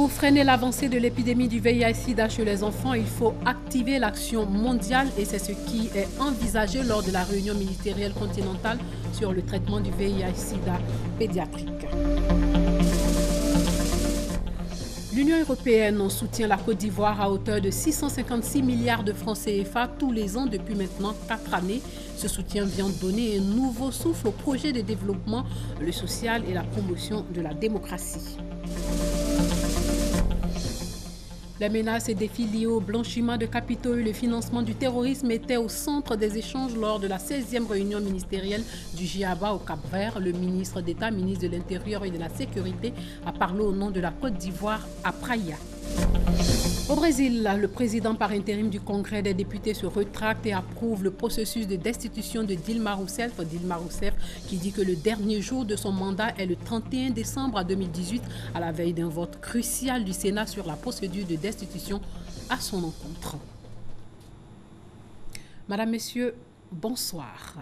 Pour freiner l'avancée de l'épidémie du VIH-Sida chez les enfants, il faut activer l'action mondiale et c'est ce qui est envisagé lors de la réunion ministérielle continentale sur le traitement du VIH-Sida pédiatrique. L'Union européenne soutient la Côte d'Ivoire à hauteur de 656 milliards de francs CFA tous les ans depuis maintenant 4 années. Ce soutien vient donner un nouveau souffle au projet de développement, le social et la promotion de la démocratie. Les menaces et défis liés au blanchiment de capitaux et le financement du terrorisme étaient au centre des échanges lors de la 16e réunion ministérielle du GIABA au Cap-Vert. Le ministre d'État, ministre de l'Intérieur et de la Sécurité, a parlé au nom de la Côte d'Ivoire à Praia. Au Brésil, le président par intérim du Congrès des députés se rétracte et approuve le processus de destitution de Dilma Rousseff, qui dit que le dernier jour de son mandat est le 31 décembre 2018, à la veille d'un vote crucial du Sénat sur la procédure de destitution à son encontre. Madame, Messieurs, bonsoir.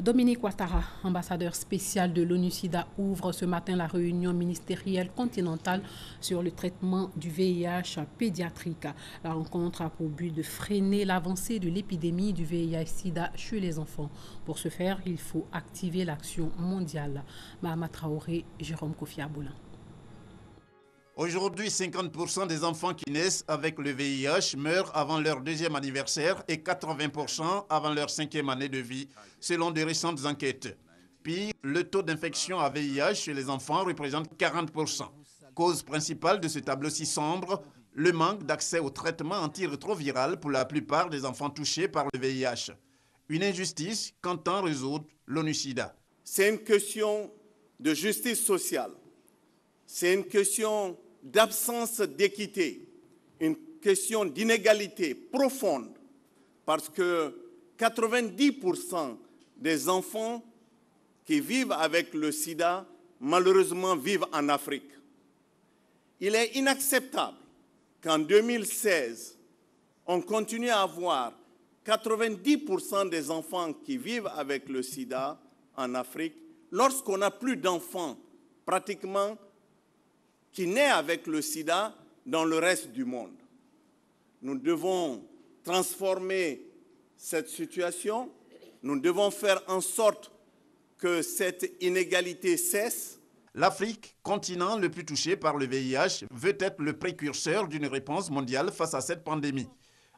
Dominique Ouattara, ambassadeur spécial de l'ONU-SIDA, ouvre ce matin la réunion ministérielle continentale sur le traitement du VIH pédiatrique. La rencontre a pour but de freiner l'avancée de l'épidémie du VIH-Sida chez les enfants. Pour ce faire, il faut activer l'action mondiale. Mahama Traoré, Jérôme Kofi Aboulin. Aujourd'hui, 50% des enfants qui naissent avec le VIH meurent avant leur 2e anniversaire et 80% avant leur 5e année de vie, selon de récentes enquêtes. Pire, le taux d'infection à VIH chez les enfants représente 40%. Cause principale de ce tableau si sombre, le manque d'accès au traitement antirétroviral pour la plupart des enfants touchés par le VIH. Une injustice qu'entend résoudre l'ONU-SIDA. C'est une question de justice sociale. C'est une question d'absence d'équité, une question d'inégalité profonde, parce que 90% des enfants qui vivent avec le sida, malheureusement, vivent en Afrique. Il est inacceptable qu'en 2016, on continue à avoir 90% des enfants qui vivent avec le sida en Afrique, lorsqu'on n'a plus d'enfants pratiquement qui naît avec le sida dans le reste du monde. Nous devons transformer cette situation, nous devons faire en sorte que cette inégalité cesse. L'Afrique, continent le plus touché par le VIH, veut être le précurseur d'une réponse mondiale face à cette pandémie.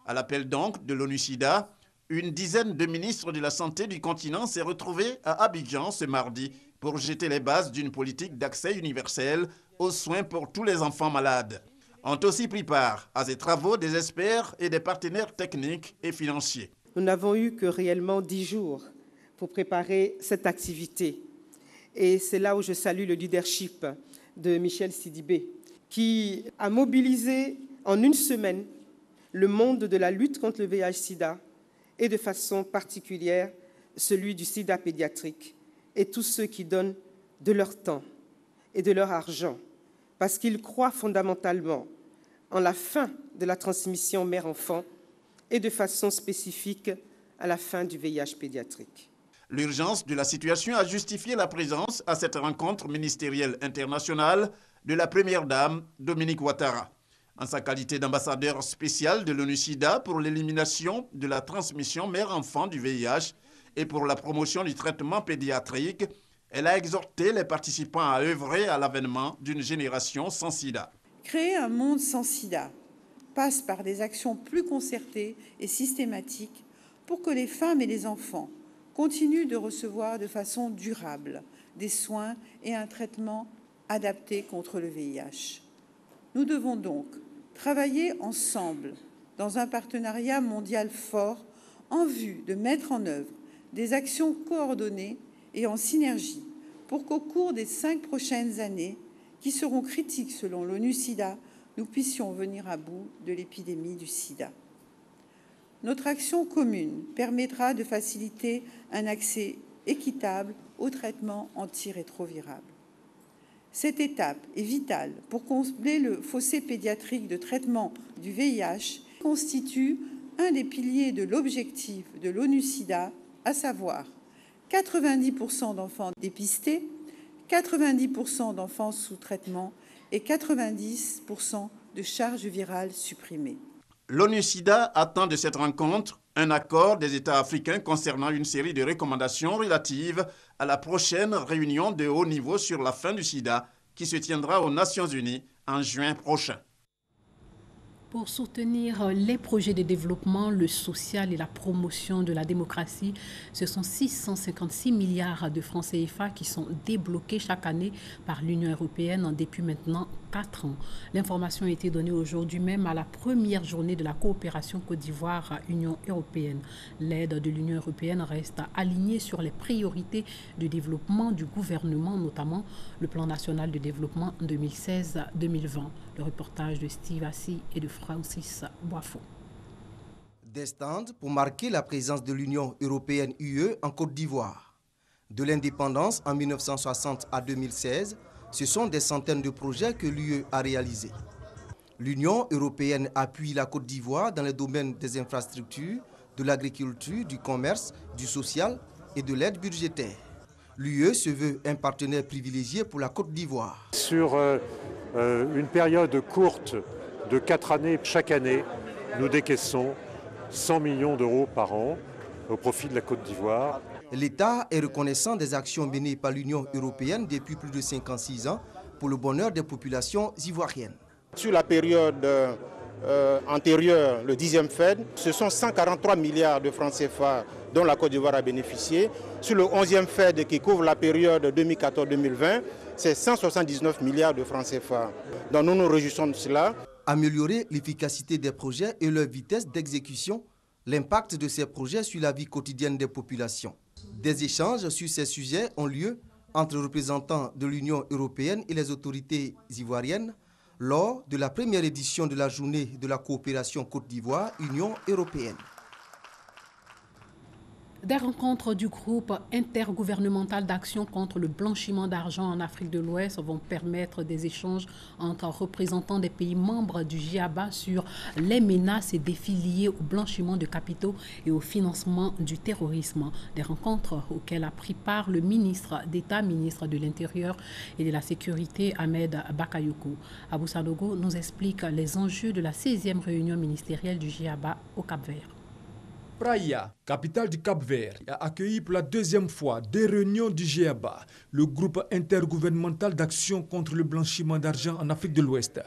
À l'appel donc de l'ONU-SIDA, une dizaine de ministres de la Santé du continent s'est retrouvée à Abidjan ce mardi pour jeter les bases d'une politique d'accès universel aux soins pour tous les enfants malades. Ont aussi pris part à ces travaux des experts et des partenaires techniques et financiers. Nous n'avons eu que réellement 10 jours pour préparer cette activité. Et c'est là où je salue le leadership de Michel Sidibé, qui a mobilisé en une semaine le monde de la lutte contre le VIH-Sida et de façon particulière celui du sida pédiatrique et tous ceux qui donnent de leur temps et de leur argent, parce qu'ils croient fondamentalement en la fin de la transmission mère-enfant et de façon spécifique à la fin du VIH pédiatrique. L'urgence de la situation a justifié la présence à cette rencontre ministérielle internationale de la première dame, Dominique Ouattara. En sa qualité d'ambassadeur spécial de l'ONU-SIDA pour l'élimination de la transmission mère-enfant du VIH et pour la promotion du traitement pédiatrique, elle a exhorté les participants à œuvrer à l'avènement d'une génération sans sida. Créer un monde sans sida passe par des actions plus concertées et systématiques pour que les femmes et les enfants continuent de recevoir de façon durable des soins et un traitement adapté contre le VIH. Nous devons donc travailler ensemble dans un partenariat mondial fort en vue de mettre en œuvre des actions coordonnées et en synergie pour qu'au cours des 5 prochaines années, qui seront critiques selon l'ONU-SIDA, nous puissions venir à bout de l'épidémie du sida. Notre action commune permettra de faciliter un accès équitable au traitement antirétroviral. Cette étape est vitale pour combler le fossé pédiatrique de traitement du VIH, qui constitue un des piliers de l'objectif de l'ONU-SIDA, à savoir 90% d'enfants dépistés, 90% d'enfants sous traitement et 90% de charges virales supprimées. L'ONU-SIDA attend de cette rencontre un accord des États africains concernant une série de recommandations relatives à la prochaine réunion de haut niveau sur la fin du sida qui se tiendra aux Nations Unies en juin prochain. Pour soutenir les projets de développement, le social et la promotion de la démocratie, ce sont 656 milliards de francs CFA qui sont débloqués chaque année par l'Union européenne depuis maintenant 4 ans. L'information a été donnée aujourd'hui même à la première journée de la coopération Côte d'Ivoire-Union européenne. L'aide de l'Union européenne reste alignée sur les priorités de développement du gouvernement, notamment le plan national de développement 2016-2020. Le reportage de Steve Assi et de Francis Boifo. Des stands pour marquer la présence de l'Union européenne UE en Côte d'Ivoire. De l'indépendance en 1960 à 2016, ce sont des centaines de projets que l'UE a réalisés. L'Union européenne appuie la Côte d'Ivoire dans les domaines des infrastructures, de l'agriculture, du commerce, du social et de l'aide budgétaire. L'UE se veut un partenaire privilégié pour la Côte d'Ivoire. Sur une période courte de 4 années, chaque année, nous décaissons 100 millions d'euros par an au profit de la Côte d'Ivoire. L'État est reconnaissant des actions menées par l'Union européenne depuis plus de 56 ans pour le bonheur des populations ivoiriennes. Sur la période antérieure, le 10e Fed, ce sont 143 milliards de francs CFA dont la Côte d'Ivoire a bénéficié. Sur le 11e Fed qui couvre la période 2014-2020, c'est 179 milliards de francs CFA. Donc nous nous réjouissons de cela. Améliorer l'efficacité des projets et leur vitesse d'exécution, l'impact de ces projets sur la vie quotidienne des populations. Des échanges sur ces sujets ont lieu entre représentants de l'Union européenne et les autorités ivoiriennes lors de la première édition de la journée de la coopération Côte d'Ivoire-Union européenne. Des rencontres du groupe intergouvernemental d'action contre le blanchiment d'argent en Afrique de l'Ouest vont permettre des échanges entre représentants des pays membres du GIABA sur les menaces et défis liés au blanchiment de capitaux et au financement du terrorisme. Des rencontres auxquelles a pris part le ministre d'État, ministre de l'Intérieur et de la Sécurité, Ahmed Bakayoko. Abou Sanogo nous explique les enjeux de la 16e réunion ministérielle du GIABA au Cap-Vert. Praia, capitale du Cap-Vert, a accueilli pour la 2e fois des réunions du GIABA, le groupe intergouvernemental d'action contre le blanchiment d'argent en Afrique de l'Ouest.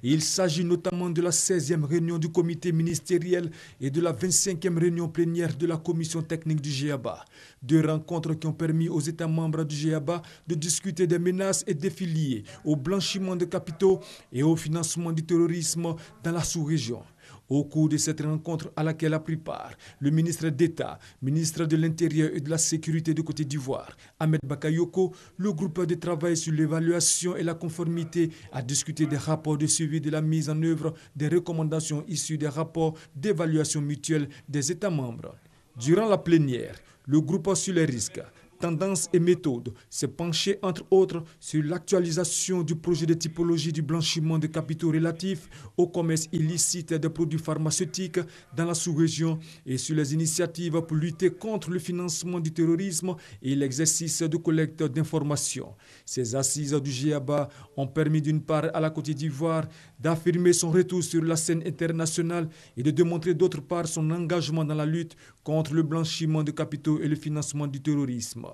Il s'agit notamment de la 16e réunion du comité ministériel et de la 25e réunion plénière de la commission technique du GIABA. Deux rencontres qui ont permis aux États membres du GIABA de discuter des menaces et défis liés au blanchiment de capitaux et au financement du terrorisme dans la sous-région. Au cours de cette rencontre à laquelle a pris part le ministre d'État, ministre de l'Intérieur et de la Sécurité de Côte d'Ivoire, Ahmed Bakayoko, le groupe de travail sur l'évaluation et la conformité a discuté des rapports de suivi de la mise en œuvre des recommandations issues des rapports d'évaluation mutuelle des États membres. Durant la plénière, le groupe sur les risques, tendances et méthodes s'est penché entre autres sur l'actualisation du projet de typologie du blanchiment de capitaux relatifs au commerce illicite des produits pharmaceutiques dans la sous-région et sur les initiatives pour lutter contre le financement du terrorisme et l'exercice de collecte d'informations. Ces assises du GIABA ont permis d'une part à la Côte d'Ivoire d'affirmer son retour sur la scène internationale et de démontrer d'autre part son engagement dans la lutte contre le blanchiment de capitaux et le financement du terrorisme.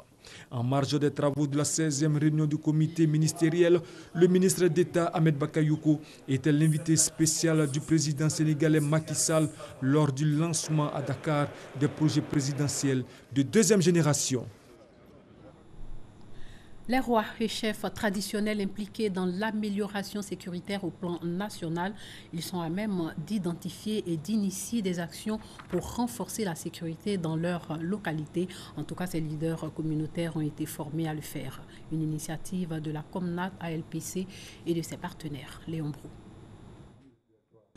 En marge des travaux de la 16e réunion du comité ministériel, le ministre d'État Ahmed Bakayoko était l'invité spécial du président sénégalais Macky Sall lors du lancement à Dakar des projets présidentiels de 2e génération. Les rois et chefs traditionnels impliqués dans l'amélioration sécuritaire au plan national, ils sont à même d'identifier et d'initier des actions pour renforcer la sécurité dans leur localité. En tout cas, ces leaders communautaires ont été formés à le faire. Une initiative de la Comnat ALPC et de ses partenaires. Léon Brou.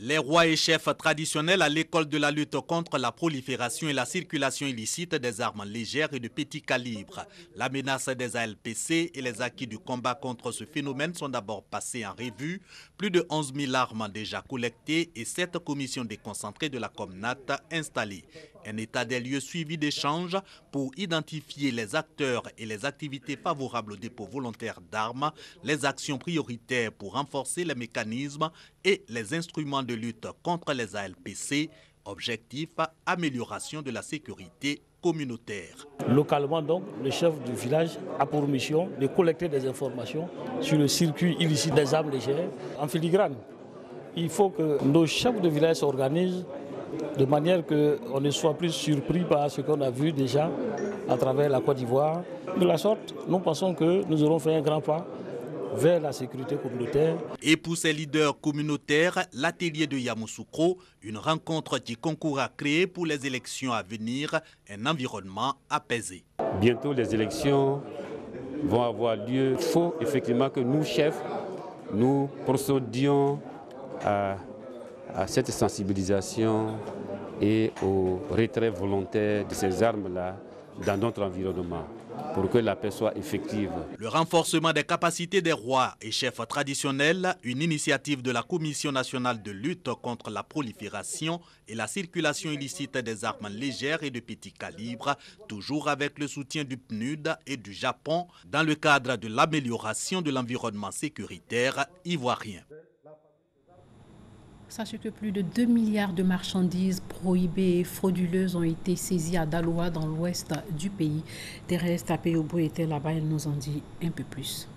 Les rois et chefs traditionnels à l'école de la lutte contre la prolifération et la circulation illicite des armes légères et de petit calibre. La menace des ALPC et les acquis du combat contre ce phénomène sont d'abord passés en revue. Plus de 11 000 armes déjà collectées et 7 commissions déconcentrées de la Comnat installées. Un état des lieux suivi d'échanges pour identifier les acteurs et les activités favorables au dépôt volontaire d'armes, les actions prioritaires pour renforcer les mécanismes et les instruments de lutte contre les ALPC. Objectif, amélioration de la sécurité communautaire. Localement donc, le chef du village a pour mission de collecter des informations sur le circuit illicite des armes légères en filigrane. Il faut que nos chefs de village s'organisent de manière qu'on ne soit plus surpris par ce qu'on a vu déjà à travers la Côte d'Ivoire. De la sorte, nous pensons que nous aurons fait un grand pas vers la sécurité communautaire. Et pour ces leaders communautaires, l'atelier de Yamoussoukro, une rencontre qui concourt à créer pour les élections à venir un environnement apaisé. Bientôt les élections vont avoir lieu. Il faut effectivement que nous, chefs, nous procédions à cette sensibilisation et au retrait volontaire de ces armes-là dans notre environnement, pour que la paix soit effective. Le renforcement des capacités des rois et chefs traditionnels, une initiative de la Commission nationale de lutte contre la prolifération et la circulation illicite des armes légères et de petit calibre, toujours avec le soutien du PNUD et du Japon, dans le cadre de l'amélioration de l'environnement sécuritaire ivoirien. Sachez que plus de 2 milliards de marchandises prohibées et frauduleuses ont été saisies à Daloa dans l'ouest du pays. Thérèse Tapéobo était là-bas, elle nous en dit un peu plus.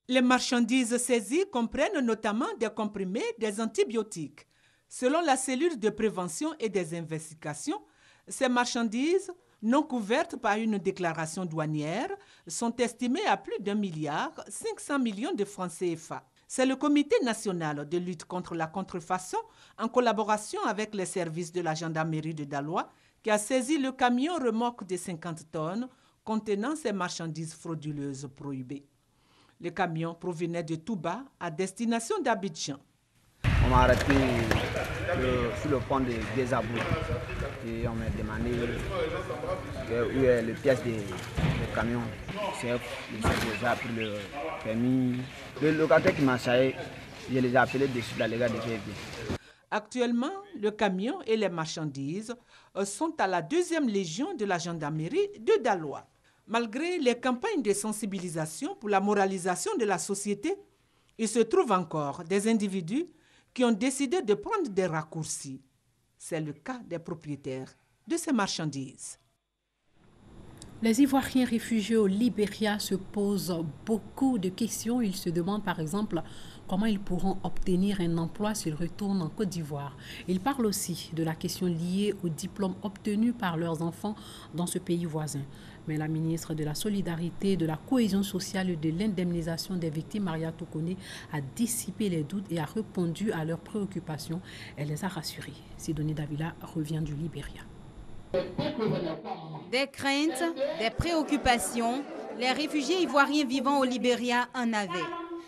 Les marchandises saisies comprennent notamment des comprimés, des antibiotiques. Selon la cellule de prévention et des investigations, ces marchandises, non couvertes par une déclaration douanière, sont estimées à plus d'1,5 milliard de francs CFA. C'est le Comité national de lutte contre la contrefaçon, en collaboration avec les services de la gendarmerie de Daloa, qui a saisi le camion remorque de 50 tonnes contenant ces marchandises frauduleuses prohibées. Le camion provenait de Touba à destination d'Abidjan. On m'a arrêté sur le pont de Désabou et on m'a demandé où est le pièce du camion. J'ai pris le permis. Le locataire qui m'a chargé, je les ai appelés dessus dans les gars de GFB. Actuellement, le camion et les marchandises sont à la 2e légion de la gendarmerie de Daloa. Malgré les campagnes de sensibilisation pour la moralisation de la société, il se trouve encore des individus qui ont décidé de prendre des raccourcis. C'est le cas des propriétaires de ces marchandises. Les Ivoiriens réfugiés au Libéria se posent beaucoup de questions. Ils se demandent par exemple comment ils pourront obtenir un emploi s'ils retournent en Côte d'Ivoire. Ils parlent aussi de la question liée aux diplômes obtenus par leurs enfants dans ce pays voisin. Mais la ministre de la Solidarité, de la Cohésion sociale et de l'indemnisation des victimes, Maria Tokone, a dissipé les doutes et a répondu à leurs préoccupations. Elle les a rassurés. Sidonie Davila revient du Libéria. Des craintes, des préoccupations, les réfugiés ivoiriens vivant au Libéria en avaient.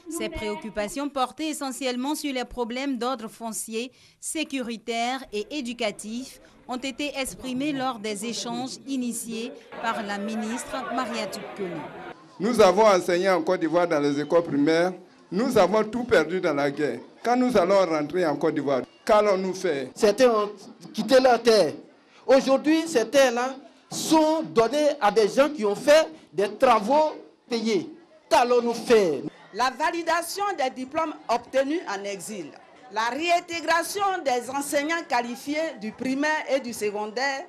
Ces préoccupations portaient essentiellement sur les problèmes d'ordre foncier, sécuritaire et éducatif ont été exprimées lors des échanges initiés par la ministre Maria Tokone. Nous avons enseigné en Côte d'Ivoire dans les écoles primaires. Nous avons tout perdu dans la guerre. Quand nous allons rentrer en Côte d'Ivoire, qu'allons-nous faire? Certains ont quitté leur terre. Aujourd'hui, ces terres-là sont données à des gens qui ont fait des travaux payés. Qu'allons-nous faire? La validation des diplômes obtenus en exil, la réintégration des enseignants qualifiés du primaire et du secondaire,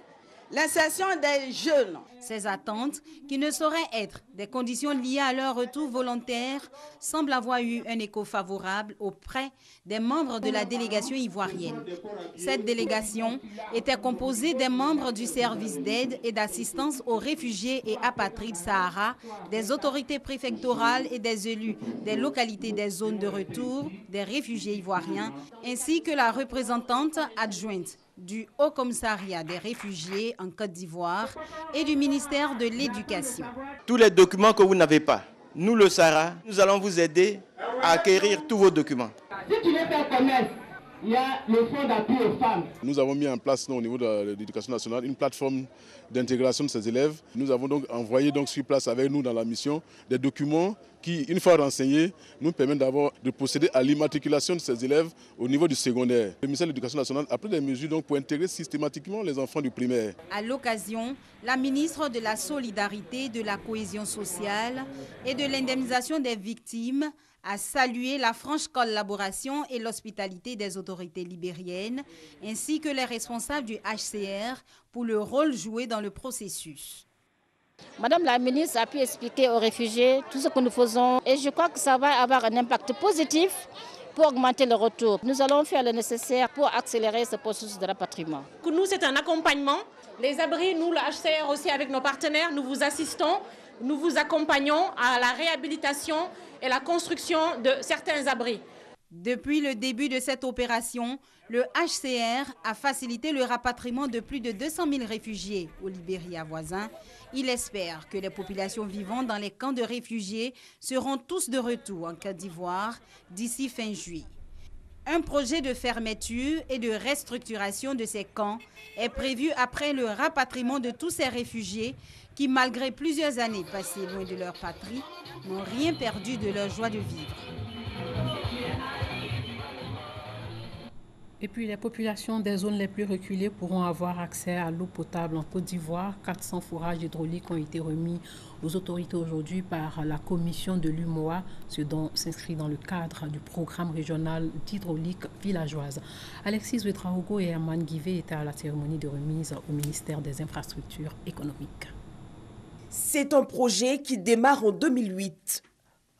l'insertion des jeunes. Ces attentes, qui ne sauraient être des conditions liées à leur retour volontaire, semblent avoir eu un écho favorable auprès des membres de la délégation ivoirienne. Cette délégation était composée des membres du service d'aide et d'assistance aux réfugiés et apatrides Sahara, des autorités préfectorales et des élus des localités des zones de retour des réfugiés ivoiriens, ainsi que la représentante adjointe du Haut Commissariat des réfugiés en Côte d'Ivoire et du ministère de l'Éducation. Tous les documents que vous n'avez pas, nous le Sahara, nous allons vous aider à acquérir tous vos documents. Si tu veux faire commerce, il y a le fonds d'appui aux femmes. Nous avons mis en place au niveau de l'éducation nationale une plateforme d'intégration de ces élèves. Nous avons donc envoyé sur place avec nous dans la mission des documents qui, une fois renseignés, nous permettent de procéder à l'immatriculation de ces élèves au niveau du secondaire. Le ministère de l'Éducation nationale a pris des mesures pour intégrer systématiquement les enfants du primaire. À l'occasion, la ministre de la Solidarité, de la Cohésion sociale et de l'indemnisation des victimes a salué la franche collaboration et l'hospitalité des autorités libériennes, ainsi que les responsables du HCR pour le rôle joué dans le processus. Madame la ministre a pu expliquer aux réfugiés tout ce que nous faisons et je crois que ça va avoir un impact positif pour augmenter le retour. Nous allons faire le nécessaire pour accélérer ce processus de rapatriement. Pour nous, c'est un accompagnement. Les abris, nous, le HCR aussi avec nos partenaires, nous vous assistons, nous vous accompagnons à la réhabilitation et la construction de certains abris. Depuis le début de cette opération, le HCR a facilité le rapatriement de plus de 200 000 réfugiés au Libéria voisin. Il espère que les populations vivant dans les camps de réfugiés seront tous de retour en Côte d'Ivoire d'ici fin juillet. Un projet de fermeture et de restructuration de ces camps est prévu après le rapatriement de tous ces réfugiés qui, malgré plusieurs années passées loin de leur patrie, n'ont rien perdu de leur joie de vivre. Et puis les populations des zones les plus reculées pourront avoir accès à l'eau potable en Côte d'Ivoire. 400 forages hydrauliques ont été remis aux autorités aujourd'hui par la commission de l'UMOA, ce dont s'inscrit dans le cadre du programme régional d'hydraulique villageoise. Alexis Ouedraogo et Herman Guivet étaient à la cérémonie de remise au ministère des Infrastructures économiques. C'est un projet qui démarre en 2008.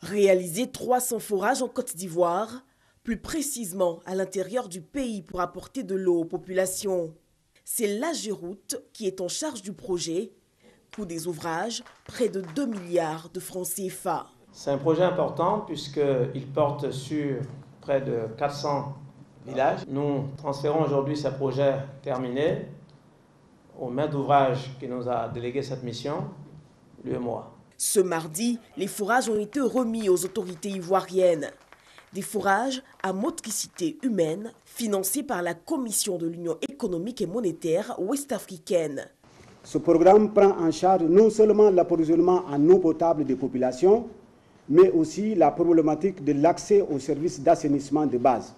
Réaliser 300 forages en Côte d'Ivoire, plus précisément à l'intérieur du pays pour apporter de l'eau aux populations. C'est l'AGEROUTE qui est en charge du projet. Coût des ouvrages, près de 2 milliards de francs CFA. C'est un projet important puisqu'il porte sur près de 400 villages. Nous transférons aujourd'hui ce projet terminé au maître d'ouvrage qui nous a délégué cette mission, l'UMOA. Ce mardi, les forages ont été remis aux autorités ivoiriennes. Des forages à motricité humaine financés par la Commission de l'Union économique et monétaire ouest-africaine. Ce programme prend en charge non seulement l'approvisionnement en eau potable des populations, mais aussi la problématique de l'accès aux services d'assainissement de base.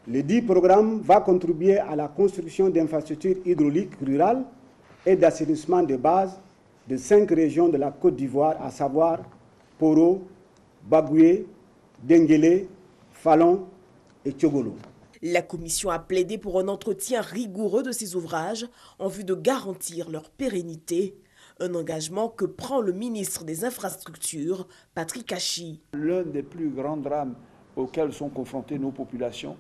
Le dit programme va contribuer à la construction d'infrastructures hydrauliques rurales et d'assainissement de base de 5 régions de la Côte d'Ivoire, à savoir Poro, Bagoué, Denguélé, Falon et Tchogolo. La commission a plaidé pour un entretien rigoureux de ces ouvrages en vue de garantir leur pérennité, un engagement que prend le ministre des Infrastructures, Patrick Hachi. L'un des plus grands drames auxquels sont confrontées nos populations,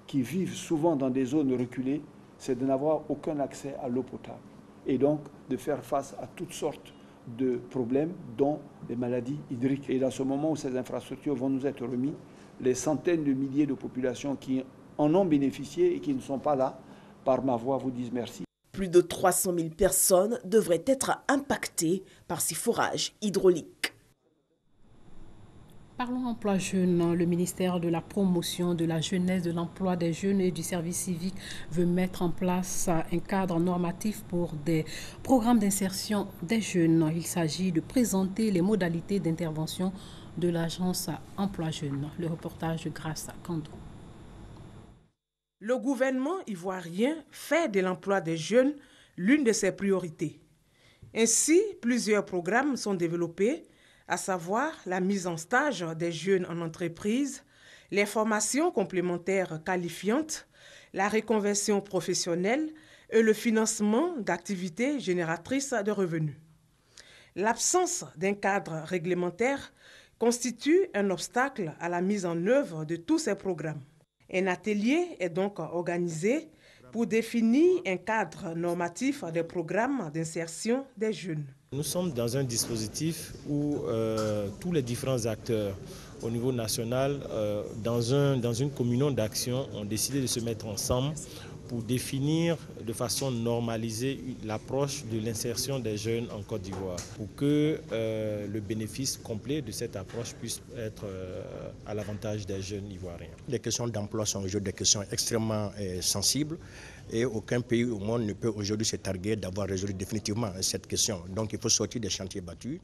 qui vivent souvent dans des zones reculées, c'est de n'avoir aucun accès à l'eau potable et donc de faire face à toutes sortes de problèmes, dont les maladies hydriques. Et dans ce moment où ces infrastructures vont nous être remises, les centaines de milliers de populations qui en ont bénéficié et qui ne sont pas là, par ma voix, vous disent merci. Plus de 300 000 personnes devraient être impactées par ces forages hydrauliques. Parlons emploi jeune. Le ministère de la Promotion de la Jeunesse, de l'Emploi des Jeunes et du Service civique veut mettre en place un cadre normatif pour des programmes d'insertion des jeunes. Il s'agit de présenter les modalités d'intervention de l'agence emploi jeune. Le reportage de Grace Kando. Le gouvernement ivoirien fait de l'emploi des jeunes l'une de ses priorités. Ainsi, plusieurs programmes sont développés, à savoir la mise en stage des jeunes en entreprise, les formations complémentaires qualifiantes, la reconversion professionnelle et le financement d'activités génératrices de revenus. L'absence d'un cadre réglementaire constitue un obstacle à la mise en œuvre de tous ces programmes. Un atelier est donc organisé pour définir un cadre normatif des programmes d'insertion des jeunes. Nous sommes dans un dispositif où tous les différents acteurs au niveau national, dans une communion d'action, ont décidé de se mettre ensemble pour définir de façon normalisée l'approche de l'insertion des jeunes en Côte d'Ivoire, pour que le bénéfice complet de cette approche puisse être à l'avantage des jeunes ivoiriens. Les questions d'emploi sont aujourd'hui des questions extrêmement sensibles et aucun pays au monde ne peut aujourd'hui se targuer d'avoir résolu définitivement cette question. Donc il faut sortir des chantiers battus,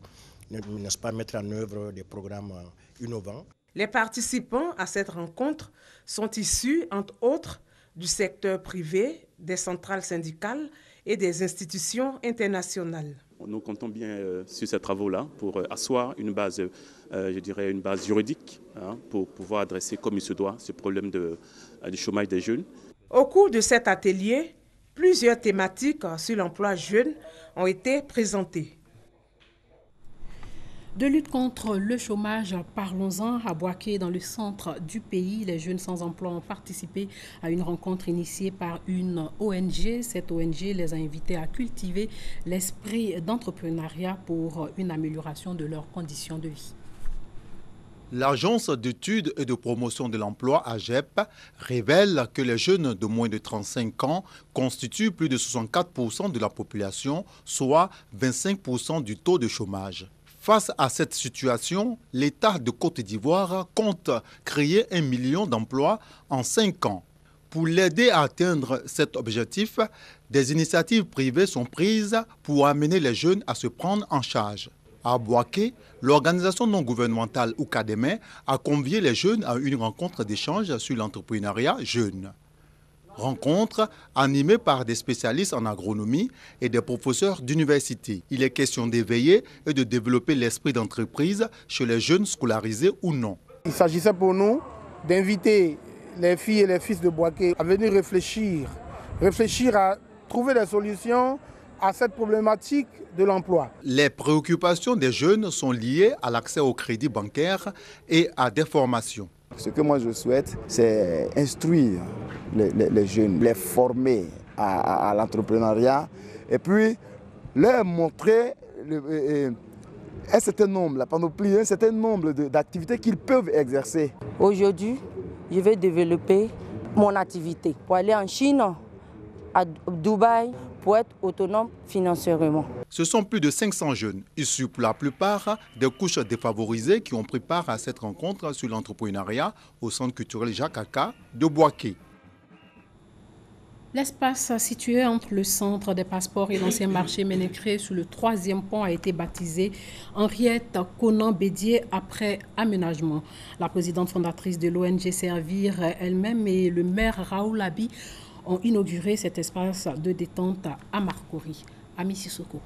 n'est-ce pas, mettre en œuvre des programmes innovants. Les participants à cette rencontre sont issus, entre autres, du secteur privé, des centrales syndicales et des institutions internationales. Nous comptons bien sur ces travaux-là pour asseoir une base, je dirais une base juridique, pour pouvoir adresser comme il se doit ce problème du chômage des jeunes. Au cours de cet atelier, plusieurs thématiques sur l'emploi jeune ont été présentées. De lutte contre le chômage, parlons-en. À Boaké, dans le centre du pays, les jeunes sans emploi ont participé à une rencontre initiée par une ONG. Cette ONG les a invités à cultiver l'esprit d'entrepreneuriat pour une amélioration de leurs conditions de vie. L'Agence d'études et de promotion de l'emploi, AGEP, révèle que les jeunes de moins de 35 ans constituent plus de 64% de la population, soit 25% du taux de chômage. Face à cette situation, l'État de Côte d'Ivoire compte créer 1 million d'emplois en 5 ans. Pour l'aider à atteindre cet objectif, des initiatives privées sont prises pour amener les jeunes à se prendre en charge. À Boaké, l'organisation non gouvernementale Oukademe a convié les jeunes à une rencontre d'échange sur l'entrepreneuriat jeune. Rencontre animée par des spécialistes en agronomie et des professeurs d'université. Il est question d'éveiller et de développer l'esprit d'entreprise chez les jeunes scolarisés ou non. Il s'agissait pour nous d'inviter les filles et les fils de Boaké à venir réfléchir à trouver des solutions à cette problématique de l'emploi. Les préoccupations des jeunes sont liées à l'accès au crédit bancaire et à des formations. Ce que moi je souhaite, c'est instruire les jeunes, les former à l'entrepreneuriat et puis leur montrer un certain nombre, la panoplie, un certain nombre d'activités qu'ils peuvent exercer. Aujourd'hui, je vais développer mon activité pour aller en Chine, à Dubaï, pour être autonome financièrement. Ce sont plus de 500 jeunes, issus pour la plupart des couches défavorisées qui ont pris part à cette rencontre sur l'entrepreneuriat au Centre culturel Jacques Aka de Boaké. L'espace situé entre le centre des passeports et l'ancien marché Ménécré sous le 3e pont a été baptisé Henriette Conan Bédier après aménagement. La présidente fondatrice de l'ONG Servir elle-même et le maire Raoul Abi ont inauguré cet espace de détente à Marcory. Ami Sissoko.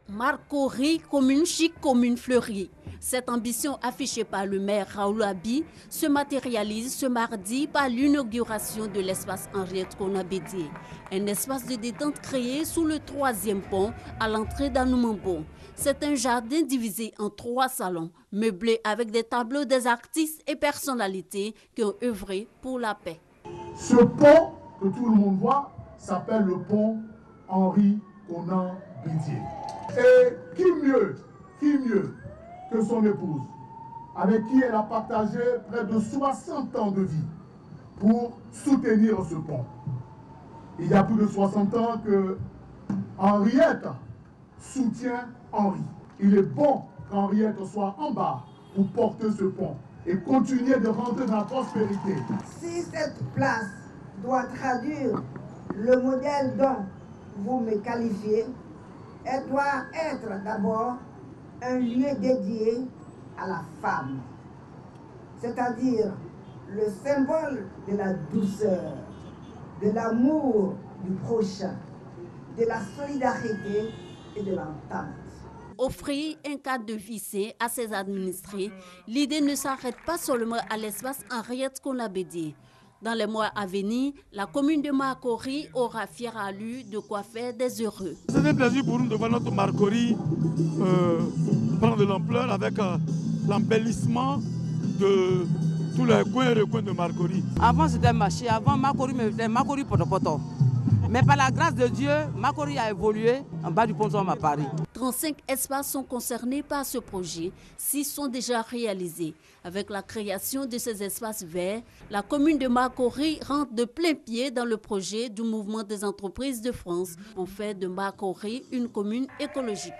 Marcory, commune chic, commune fleurie. Cette ambition affichée par le maire Raoul Abi se matérialise ce mardi par l'inauguration de l'espace Henriette Conan Bédier. Un espace de détente créé sous le 3e pont à l'entrée d'Anoumambo. C'est un jardin divisé en 3 salons, meublé avec des tableaux des artistes et personnalités qui ont œuvré pour la paix. Ce pont que tout le monde voit s'appelle le pont Henri Conan Bédier. Et qui mieux que son épouse, avec qui elle a partagé près de 60 ans de vie pour soutenir ce pont. Il y a plus de 60 ans que Henriette soutient Henri. Il est bon qu'Henriette soit en bas pour porter ce pont et continuer de rentrer dans la prospérité. Si cette place doit traduire le modèle dont vous me qualifiez, elle doit être d'abord un lieu dédié à la femme, c'est-à-dire le symbole de la douceur, de l'amour du prochain, de la solidarité et de l'entente. Offrir un cadre de vie sain à ses administrés, l'idée ne s'arrête pas seulement à l'espace Henriette Conan Bédier. Dans les mois à venir, la commune de Marcory aura fière allure de quoi faire des heureux. C'est un plaisir pour nous de voir notre Marcory prendre de l'ampleur avec l'embellissement de tous les coins et recoins de Marcory. Avant c'était un marché, avant Marcory, mais c'était Marcory Potopoto. Mais par la grâce de Dieu, Makori a évolué en bas du pont Somme à Paris. 35 espaces sont concernés par ce projet, 6 sont déjà réalisés. Avec la création de ces espaces verts, la commune de Makori rentre de plein pied dans le projet du mouvement des entreprises de France pour faire de Makori une commune écologique.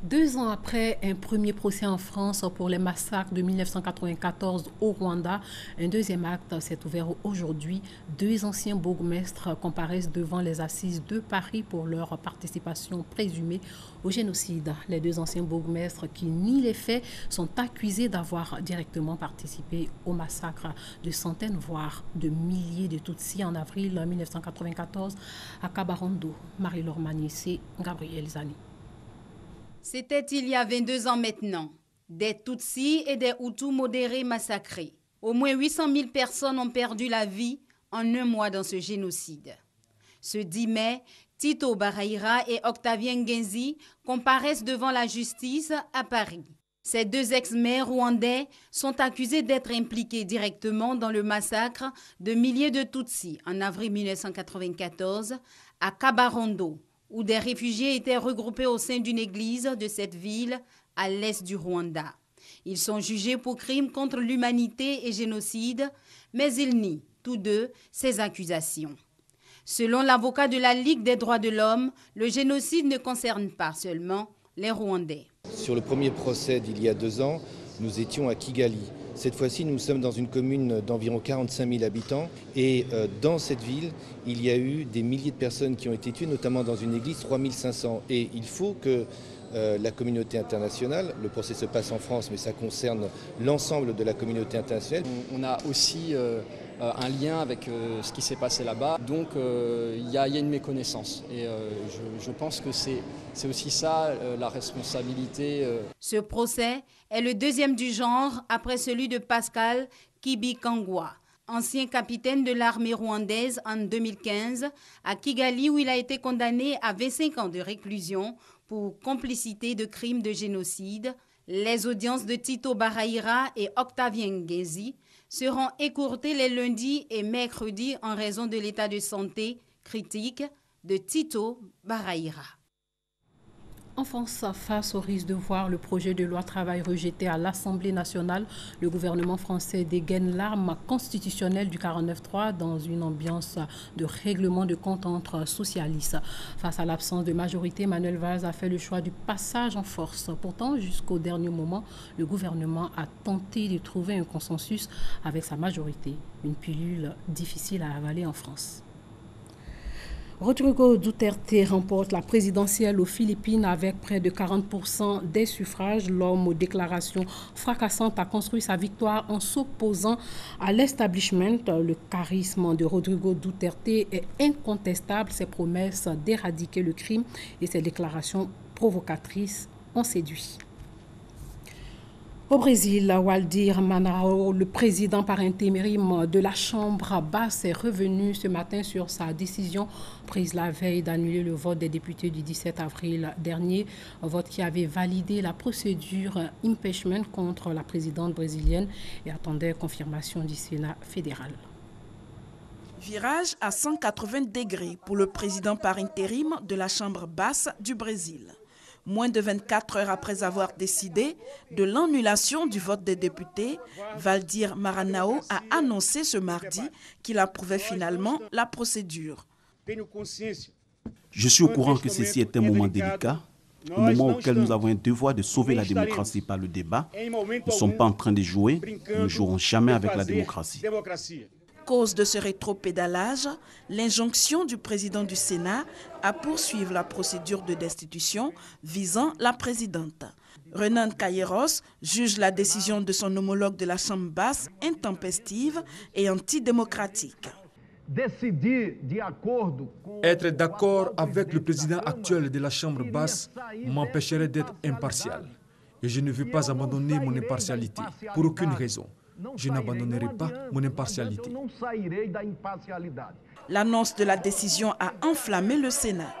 2 ans après un premier procès en France pour les massacres de 1994 au Rwanda, un deuxième acte s'est ouvert aujourd'hui. 2 anciens bourgmestres comparaissent devant les assises de Paris pour leur participation présumée au génocide. Les 2 anciens bourgmestres qui nient les faits sont accusés d'avoir directement participé au massacre de centaines, voire de milliers de Tutsis en avril 1994 à Kabarondo. Marie-Laure Magnissé, Gabriel Zani. C'était il y a 22 ans maintenant. Des Tutsis et des Hutus modérés massacrés. Au moins 800 000 personnes ont perdu la vie en un mois dans ce génocide. Ce 10 mai, Tito Baraira et Octavien Ngenzi comparaissent devant la justice à Paris. Ces 2 ex-maires rwandais sont accusés d'être impliqués directement dans le massacre de milliers de Tutsis en avril 1994 à Kabarondo, où des réfugiés étaient regroupés au sein d'une église de cette ville à l'est du Rwanda. Ils sont jugés pour crimes contre l'humanité et génocide, mais ils nient, tous 2, ces accusations. Selon l'avocat de la Ligue des droits de l'homme, le génocide ne concerne pas seulement les Rwandais. Sur le premier procès d'il y a 2 ans, nous étions à Kigali. Cette fois-ci, nous sommes dans une commune d'environ 45 000 habitants et dans cette ville, il y a eu des milliers de personnes qui ont été tuées, notamment dans une église, 3500. Et il faut que la communauté internationale, le procès se passe en France, mais ça concerne l'ensemble de la communauté internationale. On a aussi un lien avec ce qui s'est passé là-bas, donc il y a une méconnaissance. Et je pense que c'est aussi ça la responsabilité. Ce procès est le 2e du genre après celui de Pascal Kibikangwa, ancien capitaine de l'armée rwandaise en 2015 à Kigali, où il a été condamné à 25 ans de réclusion pour complicité de crimes de génocide. Les audiences de Tito Baraira et Octavien Ngenzi seront écourtées les lundis et mercredis en raison de l'état de santé critique de Tito Baraira. En France, face au risque de voir le projet de loi travail rejeté à l'Assemblée nationale, le gouvernement français dégaine l'arme constitutionnelle du 49.3 dans une ambiance de règlement de compte entre socialistes. Face à l'absence de majorité, Manuel Valls a fait le choix du passage en force. Pourtant, jusqu'au dernier moment, le gouvernement a tenté de trouver un consensus avec sa majorité. Une pilule difficile à avaler en France. Rodrigo Duterte remporte la présidentielle aux Philippines avec près de 40% des suffrages. L'homme aux déclarations fracassantes a construit sa victoire en s'opposant à l'establishment. Le charisme de Rodrigo Duterte est incontestable. Ses promesses d'éradiquer le crime et ses déclarations provocatrices ont séduit. Au Brésil, Waldir Manao, le président par intérim de la Chambre basse, est revenu ce matin sur sa décision prise la veille d'annuler le vote des députés du 17 avril dernier, un vote qui avait validé la procédure impeachment contre la présidente brésilienne et attendait confirmation du Sénat fédéral. Virage à 180 degrés pour le président par intérim de la Chambre basse du Brésil. Moins de 24 heures après avoir décidé de l'annulation du vote des députés, Waldir Maranhão a annoncé ce mardi qu'il approuvait finalement la procédure. Je suis au courant que ceci est un moment délicat, un moment auquel nous avons un devoir de sauver la démocratie par le débat. Nous ne sommes pas en train de jouer, nous ne jouerons jamais avec la démocratie. Cause de ce rétropédalage, l'injonction du président du Sénat à poursuivre la procédure de destitution visant la présidente. Renan Calleros juge la décision de son homologue de la Chambre basse intempestive et antidémocratique. Être d'accord avec le président actuel de la Chambre basse m'empêcherait d'être impartial. Et je ne veux pas abandonner mon impartialité pour aucune raison. Je n'abandonnerai pas mon impartialité. L'annonce de la décision a enflammé le Sénat.